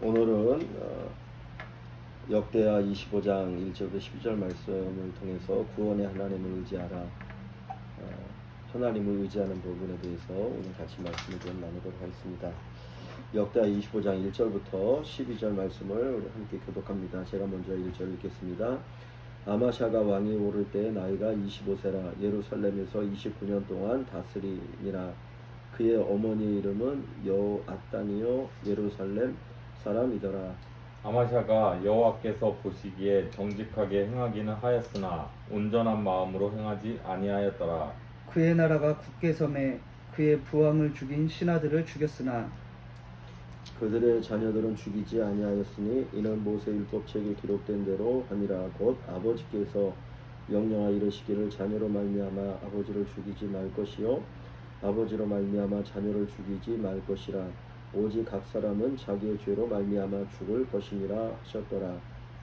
오늘은 역대하 25장 1절부터 12절 말씀을 통해서 구원의 하나님을 의지하라, 하나님을 의지하는 부분에 대해서 오늘 같이 말씀을 좀 나누도록 하겠습니다. 역대하 25장 1절부터 12절 말씀을 우리 함께 교독합니다. 제가 먼저 1절 읽겠습니다. 아마샤가 왕이 오를 때 나이가 25세라 예루살렘에서 29년 동안 다스리니라. 그의 어머니 이름은 여호앗단이요 예루살렘 사람이더라. 아마샤가 여호와께서 보시기에 정직하게 행하기는 하였으나 온전한 마음으로 행하지 아니하였더라. 그의 나라가 굳게 섬에 그의 부왕을 죽인 신하들을 죽였으나 그들의 자녀들은 죽이지 아니하였으니 이는 모세율법책에 기록된 대로 함이라. 곧 아버지께서 명령하여 이르시기를 자녀로 말미암아 아버지를 죽이지 말 것이요 아버지로 말미암아 자녀를 죽이지 말 것이라. 오직 각 사람은 자기의 죄로 말미암아 죽을 것이니라 하셨더라.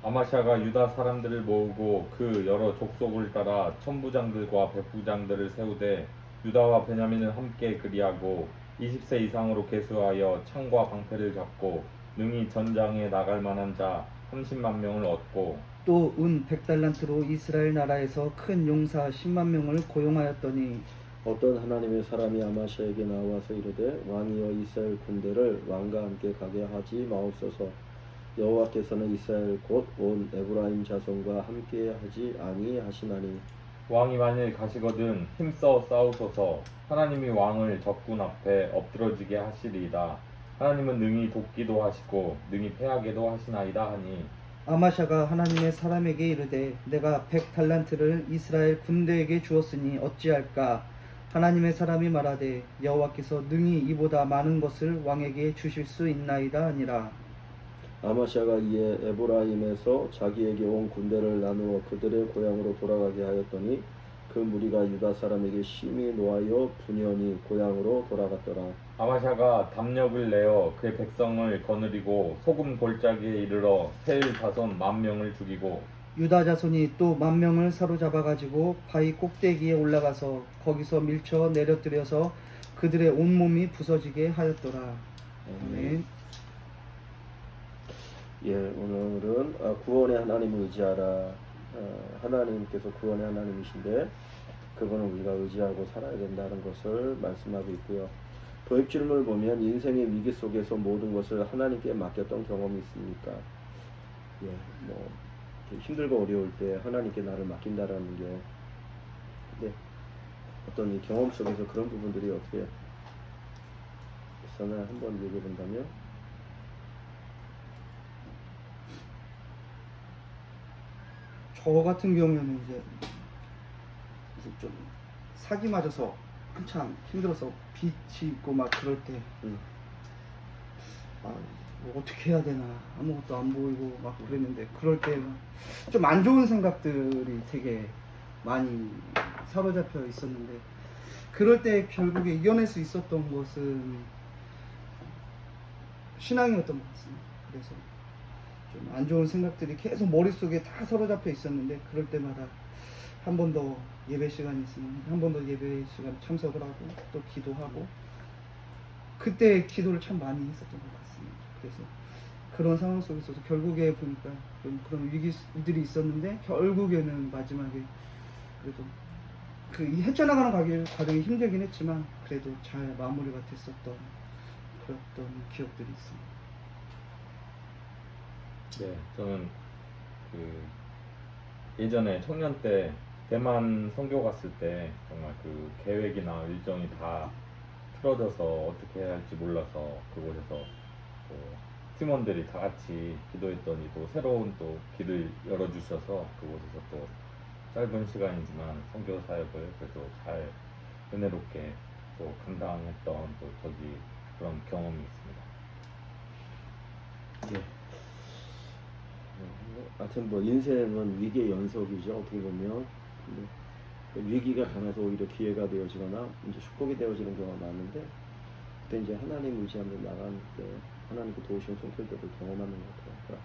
아마샤가 유다 사람들을 모으고 그 여러 족속을 따라 천부장들과 백부장들을 세우되 유다와 베냐민을 함께 그리하고 20세 이상으로 계수하여 창과 방패를 잡고 능히 전장에 나갈 만한 자 30만 명을 얻고 또 은 100달란트로 이스라엘 나라에서 큰 용사 10만 명을 고용하였더니 어떤 하나님의 사람이 아마샤에게 나와서 이르되 왕이여 이스라엘 군대를 왕과 함께 가게 하지 마옵소서. 여호와께서는 이스라엘 곧 온 에브라임 자손과 함께 하지 아니하시나니. 왕이 만일 가시거든 힘써 싸우소서. 하나님이 왕을 적군 앞에 엎드러지게 하시리이다. 하나님은 능히 돕기도 하시고 능히 패하게도 하시나이다 하니 아마샤가 하나님의 사람에게 이르되 내가 100달란트를 이스라엘 군대에게 주었으니 어찌할까. 하나님의 사람이 말하되 여호와께서 능히 이보다 많은 것을 왕에게 주실 수 있나이다 하니라. 아마샤가 이에 에브라임에서 자기에게 온 군대를 나누어 그들의 고향으로 돌아가게 하였더니 그 무리가 유다 사람에게 심히 노하여 분연히 고향으로 돌아갔더라. 아마샤가 담력을 내어 그의 백성을 거느리고 소금 골짜기에 이르러 세일 자손 10,000명을 죽이고 유다 자손이 또 10,000명을 사로잡아 가지고 바위 꼭대기에 올라가서 거기서 밀쳐 내려뜨려서 그들의 온몸이 부서지게 하였더라. 아멘. 예, 오늘은 구원의 하나님을 의지하라. 하나님께서 구원의 하나님이신데 그분은 우리가 의지하고 살아야 된다는 것을 말씀하고 있고요. 도입질문을 보면 인생의 위기 속에서 모든 것을 하나님께 맡겼던 경험이 있습니까? 예, 뭐 힘들고 어려울 때 하나님께 나를 맡긴다라는 게, 네, 어떤 이 경험 속에서 그런 부분들이 어떻게 있었나 한번 얘기해 본다면, 저 같은 경우에는 이제 좀 사기 맞아서 한참 힘들어서 빛이 있고 막 그럴 때 뭐 어떻게 해야 되나 아무것도 안 보이고 막 그랬는데 그럴 때 좀 안 좋은 생각들이 되게 많이 사로잡혀 있었는데 그럴 때 결국에 이겨낼 수 있었던 것은 신앙이었던 것 같습니다. 그래서 좀 안 좋은 생각들이 계속 머릿속에 다 사로잡혀 있었는데 그럴 때마다 한 번 더 예배 시간이 있으면 한 번 더 예배 시간 참석을 하고 또 기도하고 그때 기도를 참 많이 했었던 것 같습니다. 그래서 그런 상황 속에서 결국에 보니까 좀 그런 위기들이 있었는데 결국에는 마지막에 그래도 그 헤쳐나가는 과정이 힘들긴 했지만 그래도 잘 마무리가 됐었던 그랬던 기억들이 있습니다. 네, 저는 그 예전에 청년 때 대만 선교 갔을 때 정말 그 계획이나 일정이 다 틀어져서 어떻게 해야 할지 몰라서 그곳에서 또 팀원들이 다 같이 기도했더니 또 새로운 또 길을 열어주셔서 그곳에서 또 짧은 시간이지만 선교 사역을 그래도 잘 은혜롭게 또 감당했던 또 저기 그런 경험이 있습니다. 예. 하여튼 뭐 인생은 위기의 연속이죠. 어떻게 보면. 근데 그 위기가 당해서 오히려 기회가 되어지거나 이제 축복이 되어지는 경우가 많은데 그때 이제 하나님 의지하며 나가는 때 하나님께 도우시는 손길들을 경험하는 것 같아요.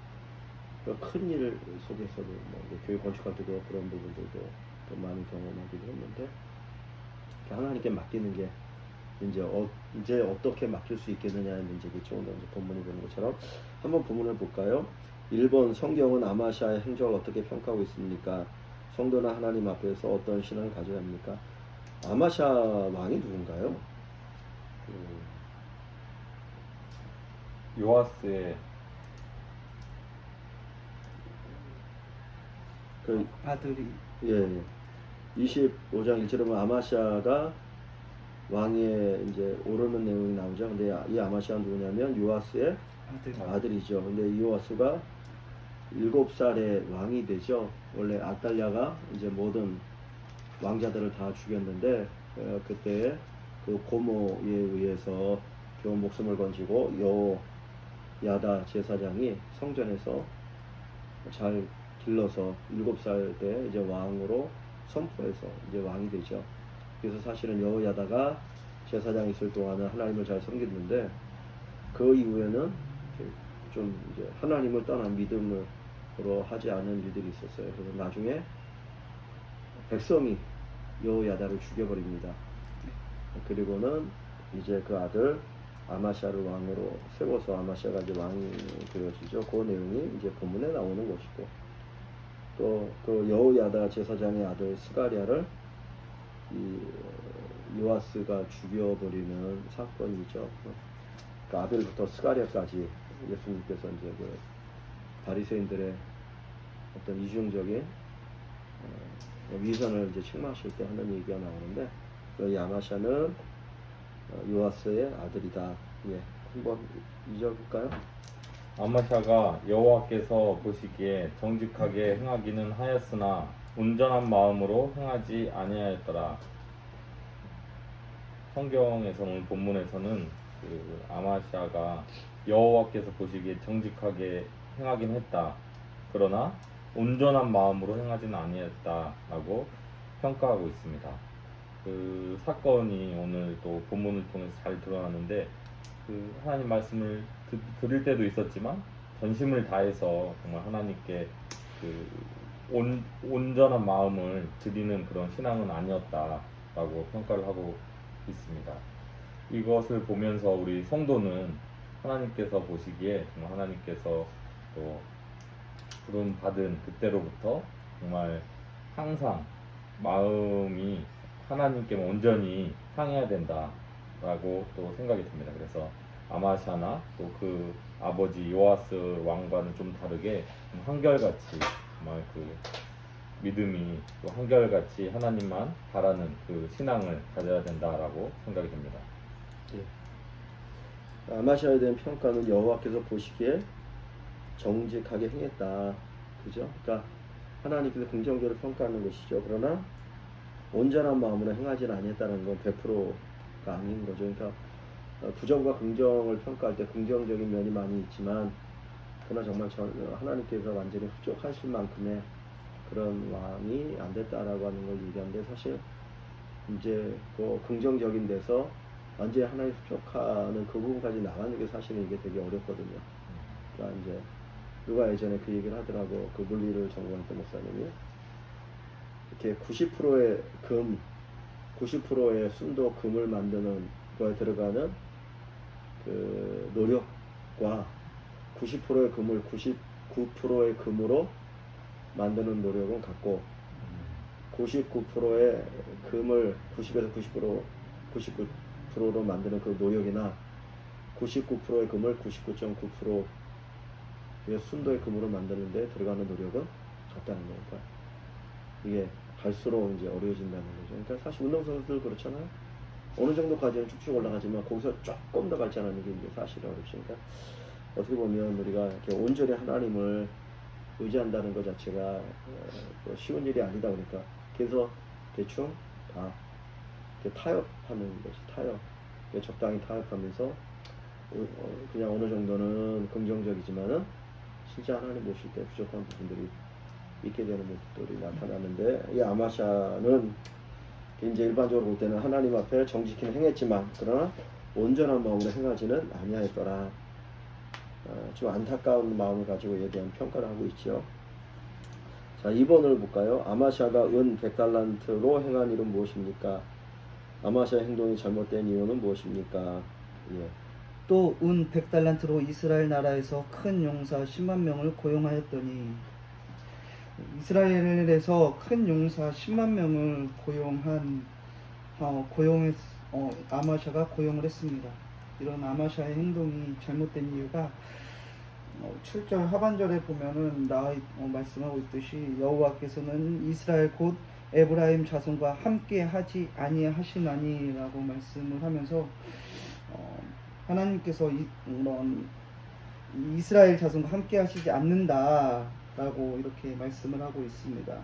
그러니까 큰 일 속에서도 뭐 이제 교회 건축할 때도 그런 부분들도 또 많이 경험하기도 했는데 하나님께 맡기는 게 이제 어떻게 맡길 수 있겠느냐의 문제겠죠. 오늘 이제 본문이 보는 것처럼 한번 본문을 볼까요? 1번 성경은 아마시아의 행적을 어떻게 평가하고 있습니까? 성도나 하나님 앞에서 어떤 신앙을 가져야 합니까? 아마시아 왕이 누군가요? 요아스의 그 아들이 예, 25장 1절에 보면 아마시아가 왕위에 이제 오르는 내용이 나오죠. 근데 이 아마시아는 누구냐면 요아스의 아들이죠. 근데 요아스가 7살에 왕이 되죠. 원래 아달랴가 이제 모든 왕자들을 다 죽였는데 그때 그 고모에 의해서 겨우 목숨을 건지고 여야다 제사장이 성전에서 잘 길러서 7살 때 이제 왕으로 선포해서 이제 왕이 되죠. 그래서 사실은 여호야다가 제사장 있을 동안은 하나님을 잘 섬겼는데 그 이후에는 좀 이제 하나님을 떠난 믿음으로 하지 않은 일들이 있었어요. 그래서 나중에 백성이 여호야다를 죽여버립니다. 그리고는 이제 그 아들 아마시아를 왕으로 세워서 아마시아가 이제 왕이 되어지죠. 그 내용이 이제 본문에 나오는 것이고, 또 그 여호야다 제사장의 아들 스가랴를 이 요아스가 죽여버리는 사건이죠. 그 아벨부터 스가랴까지 예수님께서 이제 그 바리새인들의 어떤 이중적인 위선을 이제 책망하실 때 하는 얘기가 나오는데, 이 아마시아는 요아스의 아들이다. 예, 한번 잊어볼까요? 아마샤가 여호와께서 보시기에 정직하게 행하기는 하였으나 온전한 마음으로 행하지 아니하였더라. 성경에서는 본문에서는 그 아마샤가 여호와께서 보시기에 정직하게 행하긴 했다. 그러나 온전한 마음으로 행하지는 아니했다라고 평가하고 있습니다. 그 사건이 오늘 또 본문을 통해서 잘 드러나는데, 그 하나님 말씀을 들을 때도 있었지만 전심을 다해서 정말 하나님께 그 온전한 마음을 드리는 그런 신앙은 아니었다라고 평가를 하고 있습니다. 이것을 보면서 우리 성도는 하나님께서 보시기에 정말 하나님께서 또 부름 받은 그때로부터 정말 항상 마음이 하나님께 온전히 향해야 된다라고 또 생각이 듭니다. 그래서 아마샤나 또 그 아버지 요아스 왕과는 좀 다르게 한결같이 정말 그 믿음이 또 한결같이 하나님만 바라는 그 신앙을 가져야 된다라고 생각이 듭니다. 예. 아마시아에 대한 평가는 여호와께서 보시기에 정직하게 행했다. 그죠? 그러니까 하나님께서 긍정적으로 평가하는 것이죠. 그러나 온전한 마음으로 행하지는 아니했다는 건 100%가 아닌 거죠. 그러니까 부정과 긍정을 평가할 때 긍정적인 면이 많이 있지만, 그러나 정말 하나님께서 완전히 흡족하실 만큼의 그런 왕이 안 됐다라고 하는 걸 얘기하는데, 사실 이제 그 긍정적인 데서 완전히 하나님 흡족하는 그 부분까지 나가는 게 사실은 이게 되게 어렵거든요. 그러니까 이제 누가 예전에 그 얘기를 하더라고. 그 물리를 전공했던 목사님이 이렇게 90%의 90%의 순도 금을 만드는 거에 들어가는 그 노력과 90%의 금을 99%의 금으로 만드는 노력은 같고, 99%의 금을 90에서 99%로 만드는 그 노력이나 99%의 금을 99.9%의 순도의 금으로 만드는 데 들어가는 노력은 같다는 거니까 이게 갈수록 이제 어려워진다는 거죠. 그러니까 사실 운동선수들 그렇잖아요. 어느 정도까지는 쭉쭉 올라가지만 거기서 조금 더 발전하는 게 이제 사실은 어렵습니다. 어떻게 보면 우리가 이렇게 온전히 하나님을 의지한다는 것 자체가 쉬운 일이 아니다 보니까 그래서 대충 다 이렇게 타협하는 것이 타협. 적당히 타협하면서 그냥 어느 정도는 긍정적이지만은 진짜 하나님 보실 때 부족한 부분들이 있게 되는 모습들이 나타나는데, 이 아마샤는 이제 일반적으로 볼 때는 하나님 앞에 정직히 행했지만 그러나 온전한 마음으로 행하지는 아니하였더라. 좀 안타까운 마음을 가지고 이에 대한 평가를 하고 있죠. 자, 2번을 볼까요? 아마샤가 은 100달란트로 행한 일은 무엇입니까? 아마샤의 행동이 잘못된 이유는 무엇입니까? 예. 또 은 100달란트로 이스라엘 나라에서 큰 용사 10만 명을 고용하였더니 이스라엘에서 큰 용사 10만 명을 아마샤가 고용을 했습니다. 이런 아마샤의 행동이 잘못된 이유가 7절 하반절에 보면은 말씀하고 있듯이 여호와께서는 이스라엘 곧 에브라임 자손과 함께 하지 아니하시나니라고 말씀을 하면서 하나님께서 이스라엘 자손과 함께 하시지 않는다라고 이렇게 말씀을 하고 있습니다.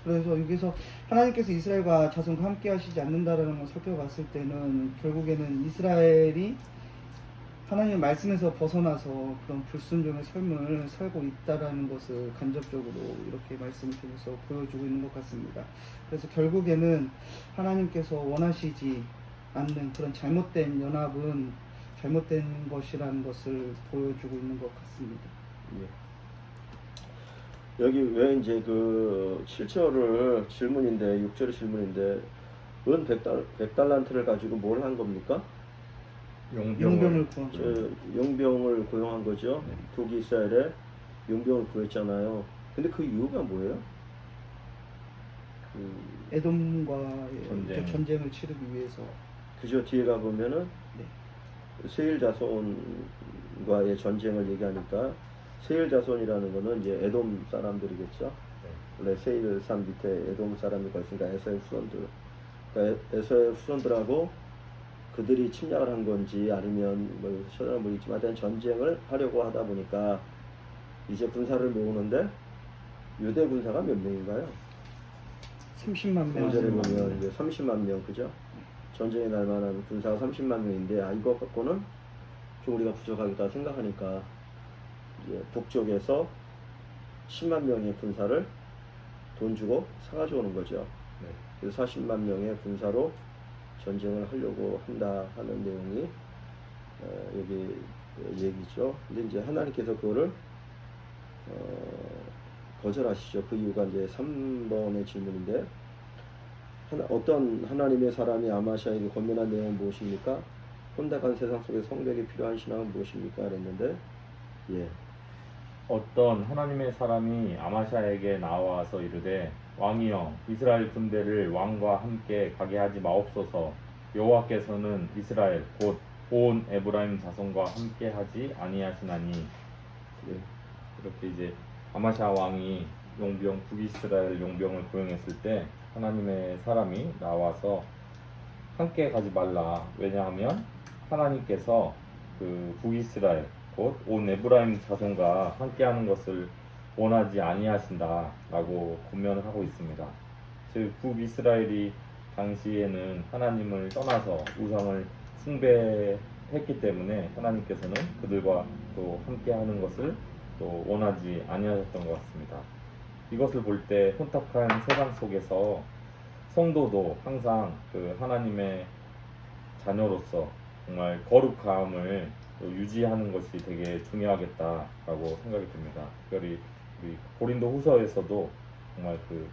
그래서 여기서 하나님께서 이스라엘과 자손과 함께 하시지 않는다라는 걸 살펴봤을 때는 결국에는 이스라엘이 하나님의 말씀에서 벗어나서 그런 불순종의 삶을 살고 있다라는 것을 간접적으로 이렇게 말씀을 통해서 보여주고 있는 것 같습니다. 그래서 결국에는 하나님께서 원하시지 않는 그런 잘못된 연합은 잘못된 것이라는 것을 보여주고 있는 것 같습니다. 예. 여기 왜 이제 그 7절을 질문인데 6절의 질문인데 은 100달란트를 가지고 뭘 한 겁니까? 용병을 구한 용병을 고용한 거죠. 네. 북이스라엘에 용병을 구했잖아요. 근데 그 이유가 뭐예요? 에돔과의 전쟁을 치르기 위해서. 그죠. 뒤에 가보면은 네. 세일 자손과의 전쟁을 얘기하니까 세일 자손이라는 거는 이제 에돔 사람들이겠죠. 원래 세일산 밑에 에돔 사람이 있으니까 에서의 후손들. 그러니까 에서의 후손들하고 그들이 침략을 한 건지 아니면 뭐 처절한 모르겠지만 하여튼 전쟁을 하려고 하다 보니까 이제 군사를 모으는데 유대 군사가 몇 명인가요? 30만 명. 5절에 보면 이제 30만 명, 그죠? 전쟁에 날 만한 군사가 30만 명인데 이거 갖고는 좀 우리가 부족하겠다 생각하니까 이제 북쪽에서 10만 명의 군사를 돈 주고 사가지고 오는 거죠. 네. 그래서 40만 명의 군사로 전쟁을 하려고 한다 하는 내용이 여기 얘기죠. 근데 이제 하나님께서 그거를 거절하시죠. 그 이유가 이제 3번의 질문인데 어떤 하나님의 사람이 아마샤에게 권면한 내용은 무엇입니까? 혼탁한 세상 속에 성벽이 필요한 신앙은 무엇입니까? 그랬는데 예. 어떤 하나님의 사람이 아마샤에게 나와서 이르되 왕이여 이스라엘 군대를 왕과 함께 가게 하지 마옵소서. 여호와께서는 이스라엘 곧 온 에브라임 자손과 함께 하지 아니하시나니. 예. 이렇게 이제 아마샤 왕이 북이스라엘 용병을 고용했을 때 하나님의 사람이 나와서 함께 가지 말라. 왜냐하면 하나님께서 그 북이스라엘 곧 온 에브라임 자손과 함께하는 것을 원하지 아니하신다라고 권면을 하고 있습니다. 즉 북이스라엘이 당시에는 하나님을 떠나서 우상을 숭배했기 때문에 하나님께서는 그들과 또 함께하는 것을 또 원하지 아니하셨던 것 같습니다. 이것을 볼 때 혼탁한 세상 속에서 성도도 항상 그 하나님의 자녀로서 정말 거룩함을 유지하는 것이 되게 중요하겠다라고 생각이 듭니다. 특별히 우리 고린도 후서에서도 정말 그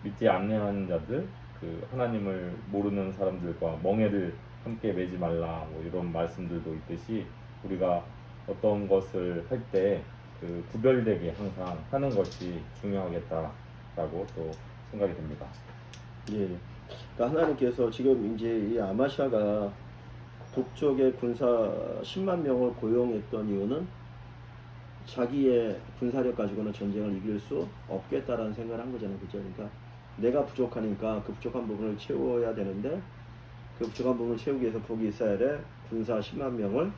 믿지 않는 자들, 그 하나님을 모르는 사람들과 멍에를 함께 매지 말라 뭐 이런 말씀들도 있듯이 우리가 어떤 것을 할 때 그 구별되게 항상 하는 것이 중요하겠다라고 또 생각이 듭니다. 예. 그러니까 하나님께서 지금 이제 이 아마샤가 북쪽의 군사 10만 명을 고용했던 이유는 자기의 군사력 가지고는 전쟁을 이길 수 없겠다라는 생각을 한 거잖아요. 그죠? 그러니까 내가 부족하니까 그 부족한 부분을 채워야 되는데 그 부족한 부분을 채우기 위해서 북이스라엘에 군사 10만 명을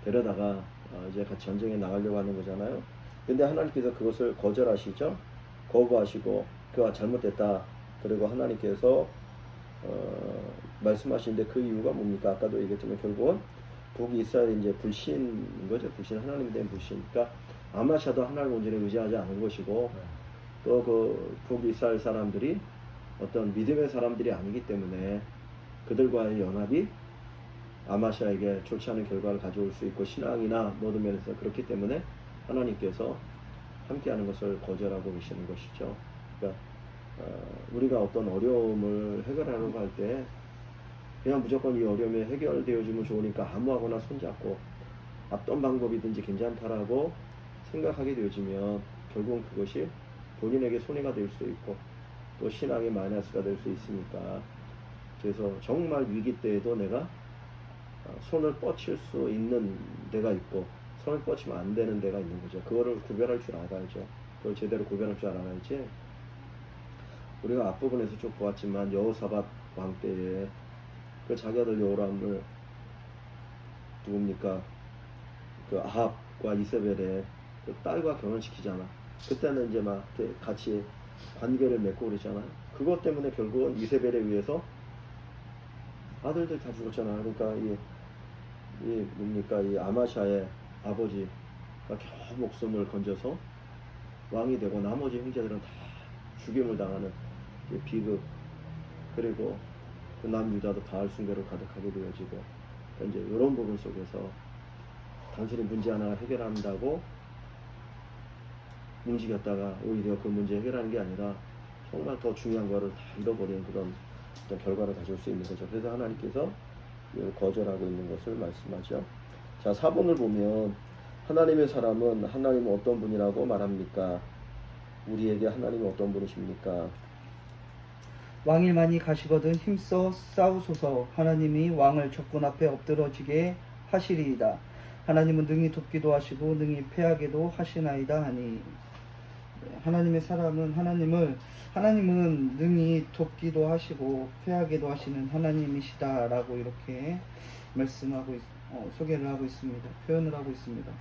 데려다가 이제 같이 전쟁에 나가려고 하는 거잖아요. 근데 하나님께서 그것을 거절하시죠. 거부하시고 그가 잘못됐다. 그리고 하나님께서 말씀하시는데 그 이유가 뭡니까? 아까도 얘기했지만 결국은 북이스라엘이 이제 불신인 거죠. 불신, 하나님에 대한 불신. 그러니까 아마샤도 하나님 온전히 의지하지 않은 것이고 또 그 북이스라엘 사람들이 어떤 믿음의 사람들이 아니기 때문에 그들과의 연합이 아마샤에게 좋지 않은 결과를 가져올 수 있고 신앙이나 모든 면에서 그렇기 때문에 하나님께서 함께하는 것을 거절하고 계시는 것이죠. 그러니까 우리가 어떤 어려움을 해결하려고 할 때 그냥 무조건 이 어려움이 해결되어지면 좋으니까 아무하거나 손잡고 어떤 방법이든지 괜찮다라고 생각하게 되어지면 결국은 그것이 본인에게 손해가 될 수 있고 또 신앙의 마이너스가 될 수 있으니까, 그래서 정말 위기 때에도 내가 손을 뻗칠 수 있는 데가 있고 손을 뻗치면 안 되는 데가 있는 거죠. 그거를 구별할 줄 알아야죠. 그걸 제대로 구별할 줄 알아야지. 우리가 앞부분에서 쭉 보았지만 여호사밧 왕 때에 그 자기 아들 여호람을 누굽니까? 그 아합과 이세벨의 그 딸과 결혼시키잖아. 그때는 이제 막 이렇게 같이 관계를 맺고 그러잖아요. 그것 때문에 결국은 이세벨에 의해서 아들들 다 죽었잖아. 그러니까 이 뭡니까? 이 아마샤의 아버지가 겨우 목숨을 건져서 왕이 되고 나머지 형제들은 다 죽임을 당하는 비극, 그리고 그 남유다도 바알 숭배로 가득하게 되어지고, 이제 이런 부분 속에서 단순히 문제 하나 해결한다고 움직였다가 오히려 그 문제 해결하는 게 아니라 정말 더 중요한 거를 다 잃어버리는 그런 어떤 결과를 가져올 수 있는 거죠. 그래서 하나님께서 이걸 거절하고 있는 것을 말씀하죠. 자, 4번을 보면 하나님의 사람은 하나님은 어떤 분이라고 말합니까? 우리에게 하나님은 어떤 분이십니까? 왕일만이 가시거든 힘써 싸우소서. 하나님이 왕을 적군 앞에 엎드러지게 하시리이다. 하나님은 능히 돕기도 하시고 능히 패하게도 하시나이다 하니. 하나님의 사람은 하나님은 능히 돕기도 하시고 패하게도 하시는 하나님이시다라고 이렇게 말씀하고 소개를 하고 있습니다. 표현을 하고 있습니다.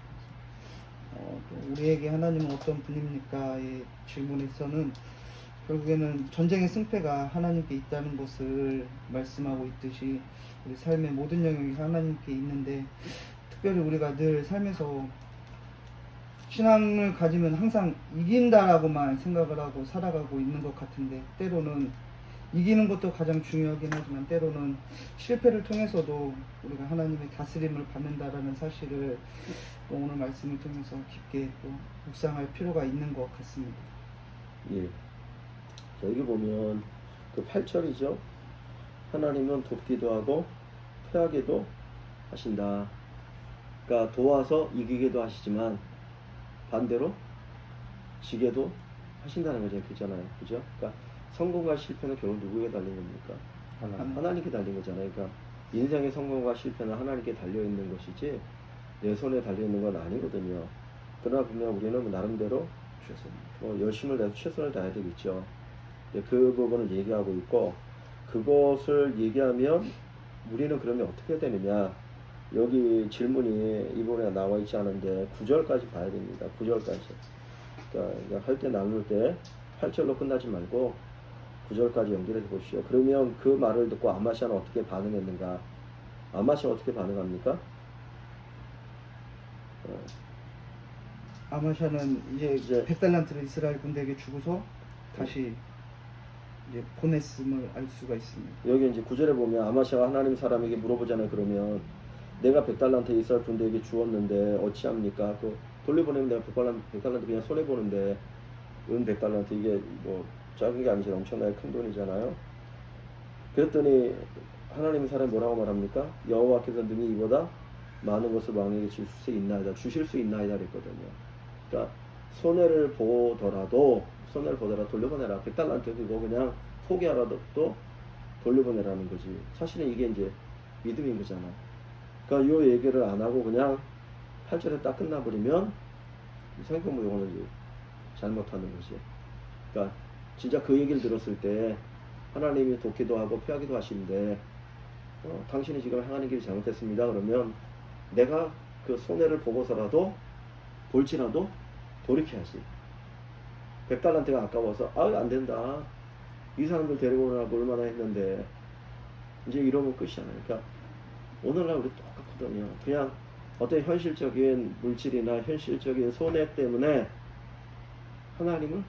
또 우리에게 하나님은 어떤 분입니까의 질문에서는 결국에는 전쟁의 승패가 하나님께 있다는 것을 말씀하고 있듯이 우리 삶의 모든 영역이 하나님께 있는데, 특별히 우리가 늘 삶에서 신앙을 가지면 항상 이긴다라고만 생각을 하고 살아가고 있는 것 같은데, 때로는 이기는 것도 가장 중요하긴 하지만 때로는 실패를 통해서도 우리가 하나님의 다스림을 받는다라는 사실을 또 오늘 말씀을 통해서 깊게 또 묵상할 필요가 있는 것 같습니다. 예. 자, 여기 보면 그 8절이죠. 하나님은 돕기도 하고 패하게도 하신다. 그러니까 도와서 이기게도 하시지만 반대로 지게도 하신다는 거죠. 그잖아요. 그죠? 그러니까 성공과 실패는 결국 누구에게 달린 겁니까? 하나님께 달린 거잖아요. 그러니까 인생의 성공과 실패는 하나님께 달려있는 것이지 내 손에 달려있는 건 아니거든요. 그러나 분명 우리는 나름대로 열심을 다해서 최선을 다해야 되겠죠. 그 부분을 얘기하고 있고, 그것을 얘기하면 우리는 그러면 어떻게 되느냐. 여기 질문이 이번에 나와 있지 않은데 9절까지 봐야 됩니다. 9절까지. 그러니까 할 때 나눌 때 8절로 끝나지 말고 9절까지 연결해서 보십시오. 그러면 그 말을 듣고 아마샤는 어떻게 반응했는가? 아마샤는 어떻게 반응합니까? 아마샤는 이제 100달란트를 이스라엘 군대에게 주고서 다시 이제 보냈음을 알 수가 있습니다. 여기 이제 9절에 보면 아마샤가 하나님 사람에게 물어보잖아요. 그러면 내가 100달란트 이스라엘 군대에게 주었는데 어찌합니까? 그 돌려보내면 내가 100달란트 그냥 손해보는데 100달란트 이게 뭐 작은 게 아니지 엄청나게 큰 돈이잖아요. 그랬더니 하나님 사람이 뭐라고 말합니까? 여호와께서 능히 이보다 많은 것을 왕에게 주실 수 있나이다. 주실 수 있나이다 그랬거든요. 그러니까 손해를 보더라도 돌려보내라. 100달란트 그거 그냥 포기하라도 또 돌려보내라는 거지. 사실은 이게 이제 믿음인 거잖아. 그러니까 이 얘기를 안 하고 그냥 8절에 딱 끝나버리면 생각해보면 이거는 이제 잘못하는 거지. 그러니까 진짜 그 얘기를 들었을 때 하나님이 돕기도 하고 피하기도 하시는데 당신이 지금 향하는 길이 잘못됐습니다. 그러면 내가 그 손해를 보고서라도 볼지라도 돌이켜야지. 100달란트가 아까워서 안 된다. 이 사람들 데리고 오느라고 얼마나 했는데 이제 이러면 끝이잖아요. 그러니까 오늘날 우리 똑같거든요. 그냥 어떤 현실적인 물질이나 현실적인 손해 때문에 하나님은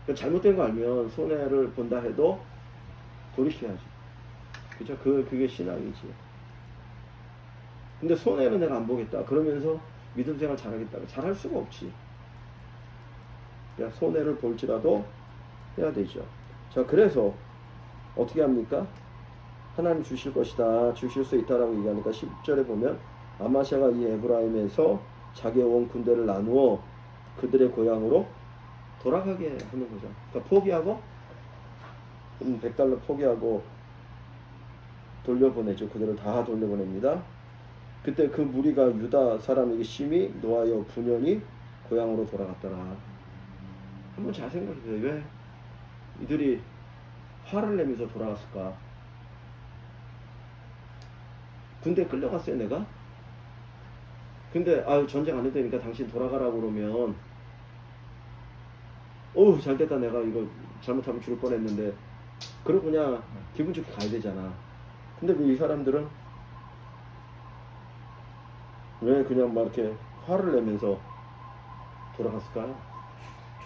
그러니까 잘못된 거 알면 손해를 본다 해도 돌이켜야지. 그죠? 그게 신앙이지. 근데 손해는 내가 안 보겠다. 그러면서 믿음 생활 잘하겠다. 잘할 수가 없지. 그러니까 손해를 볼지라도 해야 되죠. 자, 그래서 어떻게 합니까? 하나님 주실 것이다, 주실 수 있다라고 얘기하니까 10절에 보면 아마샤가 이 에브라임에서 자기의 온 군대를 나누어 그들의 고향으로 돌아가게 하는 거죠. 그러니까 포기하고 100달러 포기하고 돌려보내죠. 그들을 다 돌려보냅니다. 그때 그 무리가 유다 사람에게 심히 노하여 분연히 고향으로 돌아갔더라. 한번 잘 생각해보세요. 왜 이들이 화를 내면서 돌아갔을까? 군대에 끌려갔어요, 내가? 근데 아유, 전쟁 안 해도 되니까 당신 돌아가라고 그러면 어우, 잘됐다, 내가 이거 잘못하면 죽을 뻔했는데, 그러고 그냥 기분 좋게 가야 되잖아. 근데 왜 이 사람들은 왜 그냥 막 이렇게 화를 내면서 돌아갔을까요?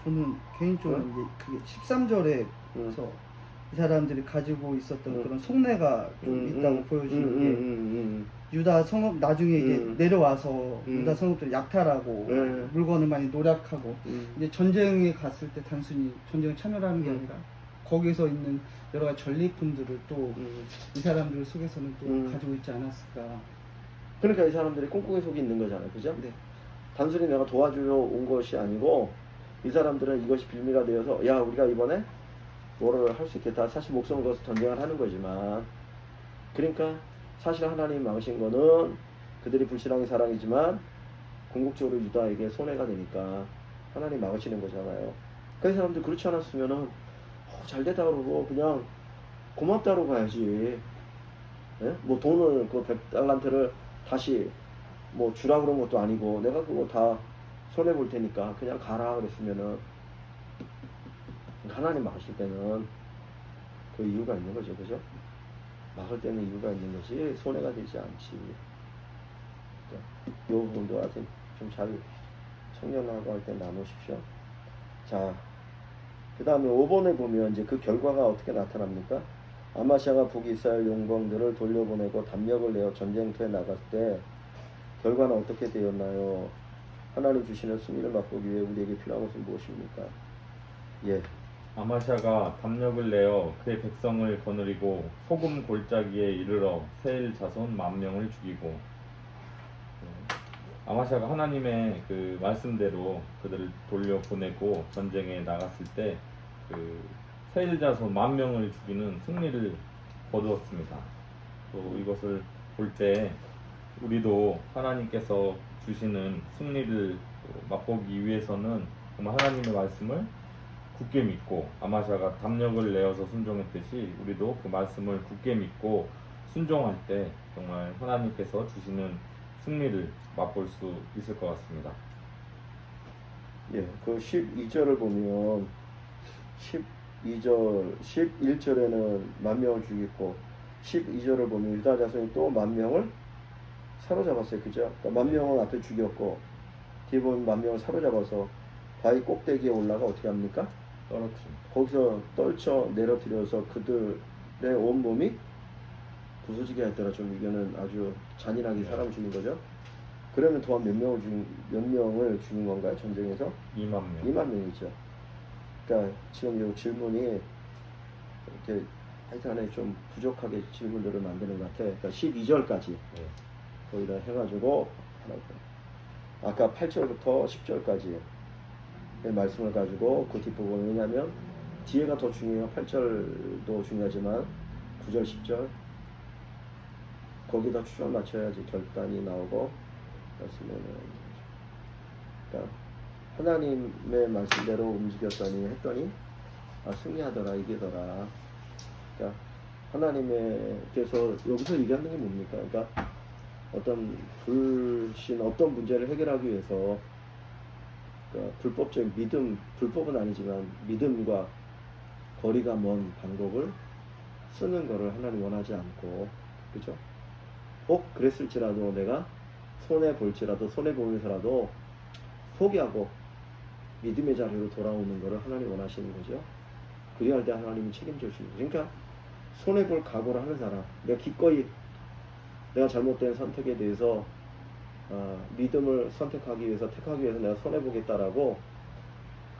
저는 개인적으로 응? 이제 그게 13절에서 응. 이 사람들이 가지고 있었던 응. 그런 속내가 좀 있다고 보여지는 게 응. 유다 성읍 나중에 이제 내려와서 유다 성읍들 약탈하고 네. 물건을 많이 노략하고 응. 이제 전쟁에 갔을 때 단순히 전쟁에 참여를 하는 게 음. 아니라 거기서 있는 여러 가지 전리품들을 또 이 사람들 속에서는 또 가지고 있지 않았을까. 그러니까 이 사람들이 꽁꽁이 속이 있는 거잖아요, 그죠? 네. 단순히 내가 도와주러 온 것이 아니고 이 사람들은 이것이 빌미가 되어서 야, 우리가 이번에 뭐를 할 수 있겠다. 사실 목숨을 걸어서 전쟁을 하는 거지만, 그러니까 사실 하나님 막으신 거는 그들이 불신앙의 사랑이지만 궁극적으로 유다에게 손해가 되니까 하나님 막으시는 거잖아요. 그 사람들 그렇지 않았으면은 잘됐다 그러고 그냥 고맙다고 가야지. 예? 뭐 돈을 그 100달란트를 다시 뭐 주라 그런 것도 아니고 내가 그거 다 손해 볼 테니까 그냥 가라 그랬으면은, 하나님 막으실 때는 그 이유가 있는 거죠, 그죠? 막을 때는 이유가 있는 거지 손해가 되지 않지. 이 부분도 하여튼 좀 잘 청년하고 할 때 나누십시오. 자, 그 다음에 5번에 보면 이제 그 결과가 어떻게 나타납니까? 아마샤가 북이스라엘 용병들을 돌려보내고 담력을 내어 전쟁터에 나갔을 때 결과는 어떻게 되었나요? 하나님 주시는 승리를 맛보기 위해 우리에게 필요한 것은 무엇입니까? 예. 아마샤가 담력을 내어 그의 백성을 거느리고 소금 골짜기에 이르러 세일 자손 10,000명을 죽이고, 아마샤가 하나님의 그 말씀대로 그들을 돌려보내고 전쟁에 나갔을 때 그 세일 자손 10,000명을 죽이는 승리를 거두었습니다. 또 이것을 볼 때 우리도 하나님께서 주시는 승리를 맛보기 위해서는 정말 하나님의 말씀을 굳게 믿고, 아마샤가 담력을 내어서 순종했듯이 우리도 그 말씀을 굳게 믿고 순종할 때 정말 하나님께서 주시는 승리를 맛볼 수 있을 것 같습니다. 예, 그 12절을 보면 12절, 11절에는 10,000명을 죽였고 12절을 보면 유다 자손이 또 10,000명을 사로잡았어요, 그죠? 그러니까 10,000명을 앞에 죽였고 뒤에 보면 10,000명을 사로잡아서 바위 꼭대기에 올라가 어떻게 합니까? 떨어뜨립니다. 거기서 떨쳐 내려뜨려서 그들의 온몸이 부서지게 했더라. 좀 이거는 아주 잔인하게 사람 죽인 거죠. 그러면 또한 몇 명을 죽인 건가요? 전쟁에서? 20,000명. 20,000명이죠. 그러니까 지금 이 질문이 이렇게 하여튼간에 좀 부족하게 질문들을 만드는 것 같아요. 그러니까 12절까지 네. 거기다 해가지고 아까 8절부터 10절까지 말씀을 가지고 그 뒷부분, 왜냐하면 뒤에가 더 중요해요. 8절도 중요하지만 9절, 10절 거기다 추절 맞춰야지 결단이 나오고 그렇으면은, 그러니까 하나님의 말씀대로 움직였더니 했더니 승리하더라, 이기더라. 그러니까 하나님께서 여기서 얘기하는 게 뭡니까? 그러니까 어떤 어떤 문제를 해결하기 위해서 그러니까 불법적인 믿음, 불법은 아니지만 믿음과 거리가 먼 방법을 쓰는 거를 하나님 원하지 않고, 그죠? 혹 그랬을지라도 내가 손해 볼지라도 손해 보면서라도 포기하고 믿음의 자리로 돌아오는 거를 하나님 원하시는 거죠. 그리할 때 하나님이 책임져 주시는 거죠. 그러니까 손해 볼 각오를 하는 사람, 내가 기꺼이 내가 잘못된 선택에 대해서 믿음을 택하기 위해서 내가 손해 보겠다라고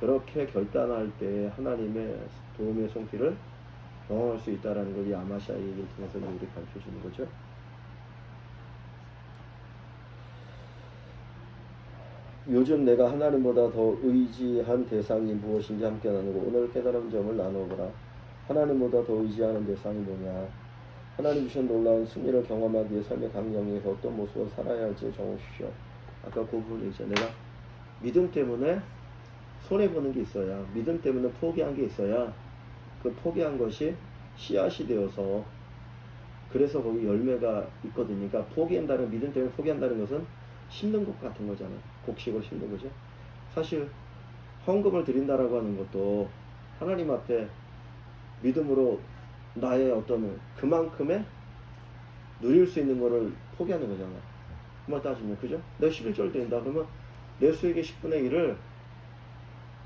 그렇게 결단할 때 하나님의 도움의 손길을 경험할 수 있다는 걸 이 아마샤 얘기를 통해서 우리 가르쳐 주는 거죠. 요즘 내가 하나님보다 더 의지한 대상이 무엇인지 함께 나누고 오늘 깨달은 점을 나누어보라. 하나님보다 더 의지하는 대상이 뭐냐? 하나님 주신 놀라운 승리를 경험하기 위해 삶의 강경에서 어떤 모습으로 살아야 할지 정하십시오. 아까 그 부분이 있죠. 내가 믿음 때문에 손해보는 게 있어야, 믿음 때문에 포기한 게 있어야 그 포기한 것이 씨앗이 되어서 그래서 거기 열매가 있거든요. 그러니까 포기한다는, 믿음 때문에 포기한다는 것은 심는 것 같은 거잖아요. 곡식을 심는 거죠. 사실 헌금을 드린다라고 하는 것도 하나님 앞에 믿음으로 나의 어떤 그만큼의 누릴 수 있는 거를 포기하는 거잖아요. 그말 따지면 그죠? 내가 11절 드린다 그러면 내 수익의 10분의 1을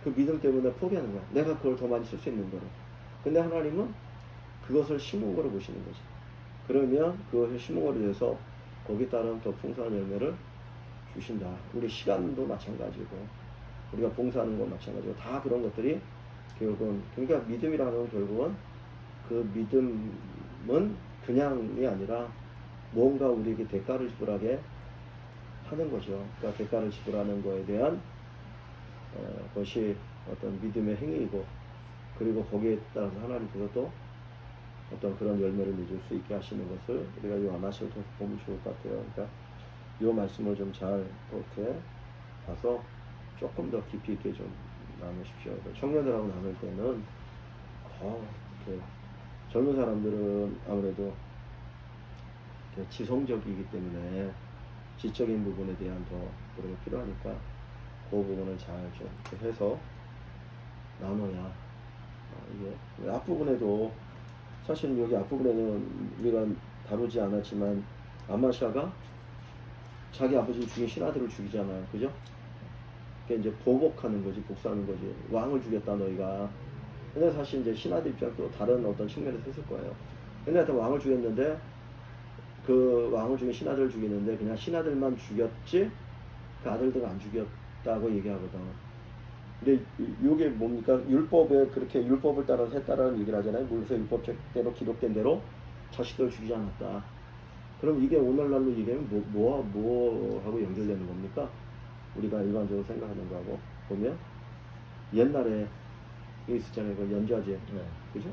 그 믿음 때문에 포기하는 거야. 내가 그걸 더 많이 쓸 수 있는 거를. 근데 하나님은 그것을 심은 거로 보시는 거지. 그러면 그것을 심은 거로 해서 거기에 따른 더 풍성한 열매를 주신다. 우리 시간도 마찬가지고 우리가 봉사하는 건 마찬가지고 다 그런 것들이 결국은, 그러니까 믿음이라는 건 결국은 그 믿음은 그냥이 아니라 뭔가 우리에게 대가를 지불하게 하는 거죠. 그러니까 대가를 지불하는 거에 대한 것이 어떤 믿음의 행위이고, 그리고 거기에 따라서 하나님께서 또 어떤 그런 열매를 맺을 수 있게 하시는 것을 우리가 이 아마시를 통해서 보면 좋을 것 같아요. 그러니까 이 말씀을 좀 잘 이렇게 봐서 조금 더 깊이 있게 좀 나누십시오. 청년들하고 나눌 때는 더 이렇게, 젊은 사람들은 아무래도 이렇게 지성적이기 때문에 지적인 부분에 대한 더 그런 게 필요하니까 그 부분을 잘 좀 해서 나눠야 이게 앞부분에도 사실 여기 앞부분에는 우리가 다루지 않았지만 아마샤가 자기 아버지 죽인 신하들을 죽이잖아요. 그죠? 그게 이제 보복하는 거지, 복수하는 거지. 왕을 죽였다 너희가. 근데 사실 이제 신하들 입장도 다른 어떤 측면에서 했을 거예요. 근데 하여튼 왕을 죽였는데 그 왕을 죽인 신하들을 죽이는데 그냥 신하들만 죽였지 그 아들들은 안 죽였다고 얘기하거든. 근데 이게 뭡니까? 율법에 그렇게 율법을 따라서 했다라는 얘기를 하잖아요. 물에서 율법대로 기록된 대로 자식들을 죽이지 않았다. 그럼 이게 오늘날로 얘기하면 뭐하고 연결되는 겁니까? 우리가 일반적으로 생각하는 거하고 보면 옛날에 이게 있었잖아요. 그 연좌제. 네. 그죠?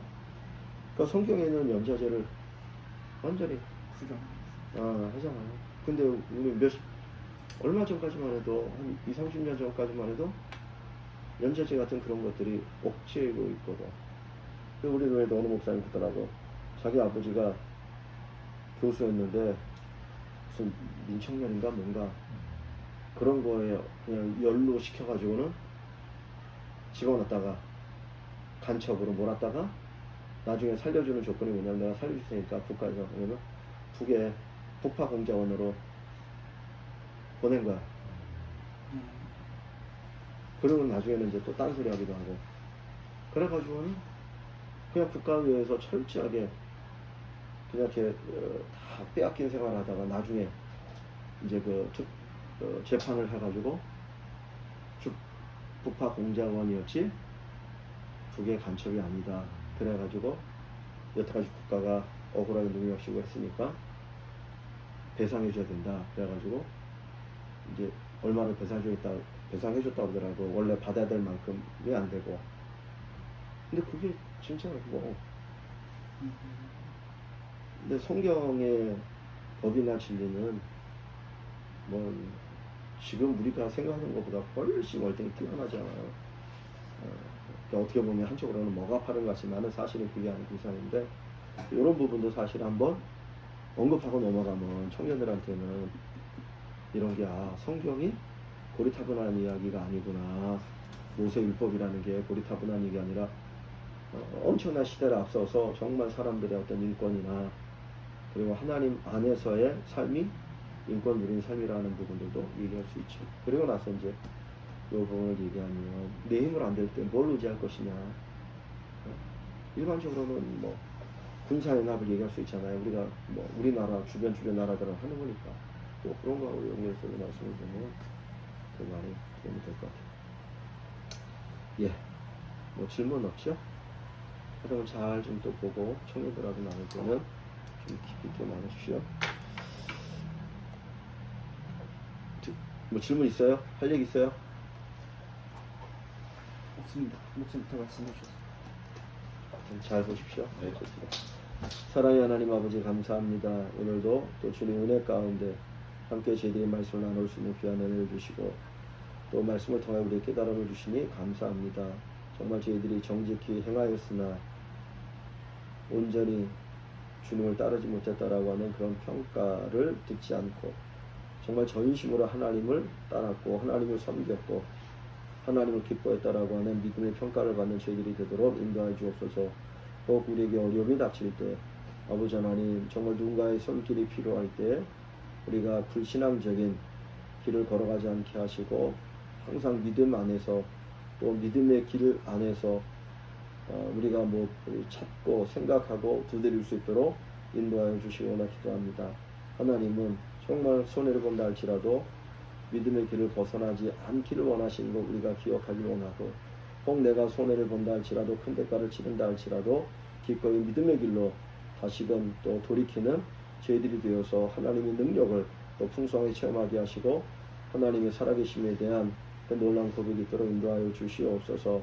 그러니까 성경에는 연좌제를 완전히 부정. 하잖아요. 근데 우리 얼마 전까지만 해도 한 20-30년 전까지만 해도 연좌제 같은 그런 것들이 억제고 있거든. 우리 교회도 어느 목사님 그러더라고. 자기 아버지가 교수였는데 무슨 민청년인가 뭔가 그런 거에 그냥 연로 시켜가지고는 집어넣었다가 간첩으로 몰았다가 나중에 살려주는 조건이 뭐냐면 내가 살려줄 테니까 북한에서 그러면 북에 북파 공작원으로 보낸 거야. 그러면 나중에는 이제 또 딴소리 하기도 하고 그래가지고는 그냥 국가의회에서 철저하게 그냥 이렇게 다 빼앗긴 생활을 하다가 나중에 이제 재판을 해가지고 북파 공작원이었지 북의 간첩이 아니다. 그래가지고 여태까지 국가가 억울하게 능력시고 했으니까 배상해줘야 된다. 그래가지고 이제 얼마를 배상해줬다고 하더라도 원래 받아야 될 만큼이 안 되고. 근데 그게 진짜 뭐. 근데 성경의 법이나 진리는 뭐 지금 우리가 생각하는 것보다 훨씬 월등히 뛰어나잖아요. 그러니까 어떻게 보면 한쪽으로는 뭐가 파는 것 같지만은 사실은 그게 아니고 이상인데 이런 부분도 사실 한번 언급하고 넘어가면 청년들한테는 이런 게 성경이 고리타분한 이야기가 아니구나. 모세율법이라는 게 고리타분한 얘기가 아니라 엄청난 시대를 앞서서 정말 사람들의 어떤 인권이나 그리고 하나님 안에서의 삶이 인권 누린 삶이라는 부분들도 얘기할 수 있죠. 그리고 나서 이제 이 부분을 얘기하면 내 힘을 안 될 때 뭘 의지할 것이냐. 일반적으로는 뭐 군사연합을 얘기할 수 있잖아요. 우리가 뭐 우리나라 주변 나라들은 하는 거니까 또 그런 거하고 연결해서 말씀을 드리면 그 말이 도움이 될 것 같아요. 예, 뭐 질문 없죠? 여러분 잘 좀 또 보고 청년들하고 나눌 때는 좀 깊이 있게 나누십시오. 뭐 질문 있어요? 할 얘기 있어요? 없습니다. 목숨부터 말씀해 주셨습니다. 좀 잘 보십시오. 네. 좋습니다. 사랑의 하나님 아버지 감사합니다. 오늘도 또 주님 은혜 가운데 함께 저희들이 말씀을 나눌 수 있는 귀한 은혜를 주시고 또 말씀을 통해 우리의 깨달음을 주시니 감사합니다. 정말 저희들이 정직히 행하였으나 온전히 주님을 따르지 못했다라고 하는 그런 평가를 듣지 않고 정말 전심으로 하나님을 따랐고 하나님을 섬겼고 하나님을 기뻐했다라고 하는 믿음의 평가를 받는 저희들이 되도록 인도하여 주옵소서. 꼭 우리에게 어려움이 닥칠 때 아버지 하나님 정말 누군가의 손길이 필요할 때 우리가 불신앙적인 길을 걸어가지 않게 하시고 항상 믿음 안에서 또 믿음의 길 안에서 우리가 뭐 찾고 생각하고 두드릴 수 있도록 인도하여 주시거나 기도합니다. 하나님은 정말 손해를 본다 할지라도 믿음의 길을 벗어나지 않기를 원하시는 것 우리가 기억하기를 원하고 혹 내가 손해를 본다 할지라도 큰 대가를 치른다 할지라도 기꺼이 믿음의 길로 다시금 또 돌이키는 저희들이 되어서 하나님의 능력을 또 풍성하게 체험하게 하시고 하나님의 살아계심에 대한 그 놀라운 고백이 있도록 인도하여 주시옵소서.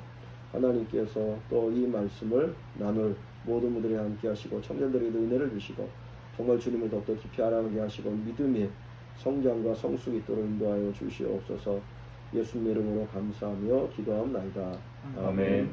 하나님께서 또 이 말씀을 나눌 모든 분들이 함께 하시고 청년들에게도 은혜를 주시고 정말 주님을 더욱더 깊이 알아가게 하시고 믿음의 성장과 성숙이 있도록 인도하여 주시옵소서. 예수님 이름으로 감사하며 기도하옵나이다. 아멘.